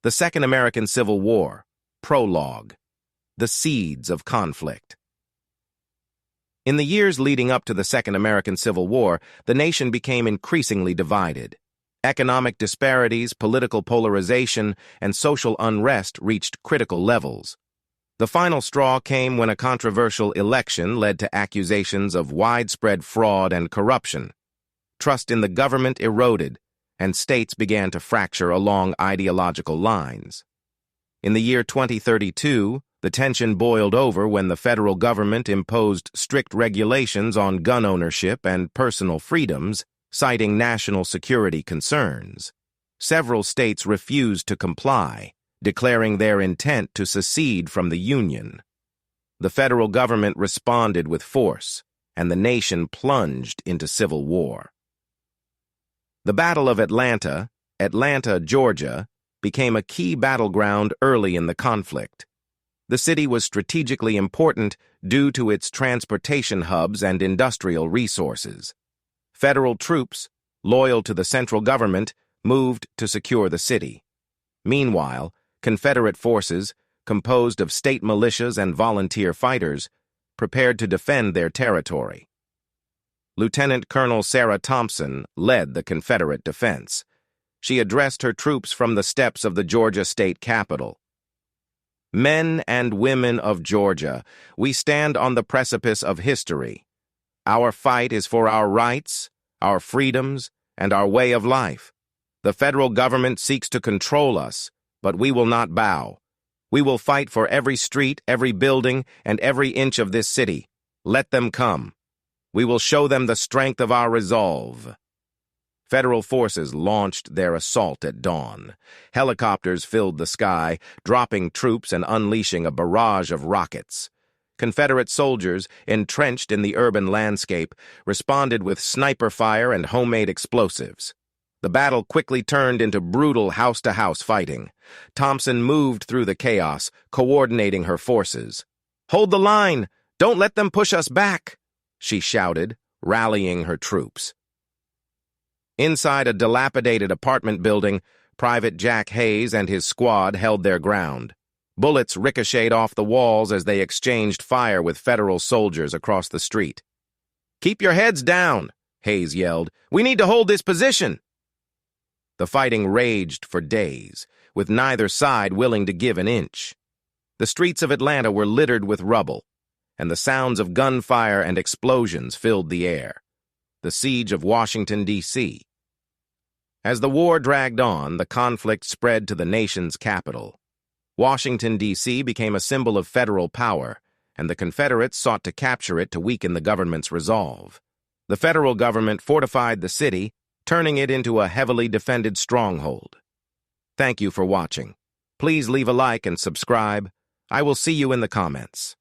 The Second American Civil War, Prologue, The Seeds of Conflict. In the years leading up to the Second American Civil War, the nation became increasingly divided. Economic disparities, political polarization, and social unrest reached critical levels. The final straw came when a controversial election led to accusations of widespread fraud and corruption. Trust in the government eroded, and states began to fracture along ideological lines. In the year 2032, the tension boiled over when the federal government imposed strict regulations on gun ownership and personal freedoms, citing national security concerns. Several states refused to comply, declaring their intent to secede from the Union. The federal government responded with force, and the nation plunged into civil war. The Battle of Atlanta, Georgia, became a key battleground early in the conflict. The city was strategically important due to its transportation hubs and industrial resources. Federal troops, loyal to the central government, moved to secure the city. Meanwhile, Confederate forces, composed of state militias and volunteer fighters, prepared to defend their territory. Lieutenant Colonel Sarah Thompson led the Confederate defense. She addressed her troops from the steps of the Georgia state capitol. Men and women of Georgia, we stand on the precipice of history. Our fight is for our rights, our freedoms, and our way of life. The federal government seeks to control us, but we will not bow. We will fight for every street, every building, and every inch of this city. Let them come. We will show them the strength of our resolve. Federal forces launched their assault at dawn. Helicopters filled the sky, dropping troops and unleashing a barrage of rockets. Confederate soldiers, entrenched in the urban landscape, responded with sniper fire and homemade explosives. The battle quickly turned into brutal house-to-house fighting. Thompson moved through the chaos, coordinating her forces. "Hold the line! Don't let them push us back!" she shouted, rallying her troops. Inside a dilapidated apartment building, Private Jack Hayes and his squad held their ground. Bullets ricocheted off the walls as they exchanged fire with federal soldiers across the street. "Keep your heads down," Hayes yelled. "We need to hold this position." The fighting raged for days, with neither side willing to give an inch. The streets of Atlanta were littered with rubble, and the sounds of gunfire and explosions filled the air. The siege of Washington, D.C. As the war dragged on, the conflict spread to the nation's capital. Washington, D.C. became a symbol of federal power, and the Confederates sought to capture it to weaken the government's resolve. The federal government fortified the city, turning it into a heavily defended stronghold. Thank you for watching. Please leave a like and subscribe. I will see you in the comments.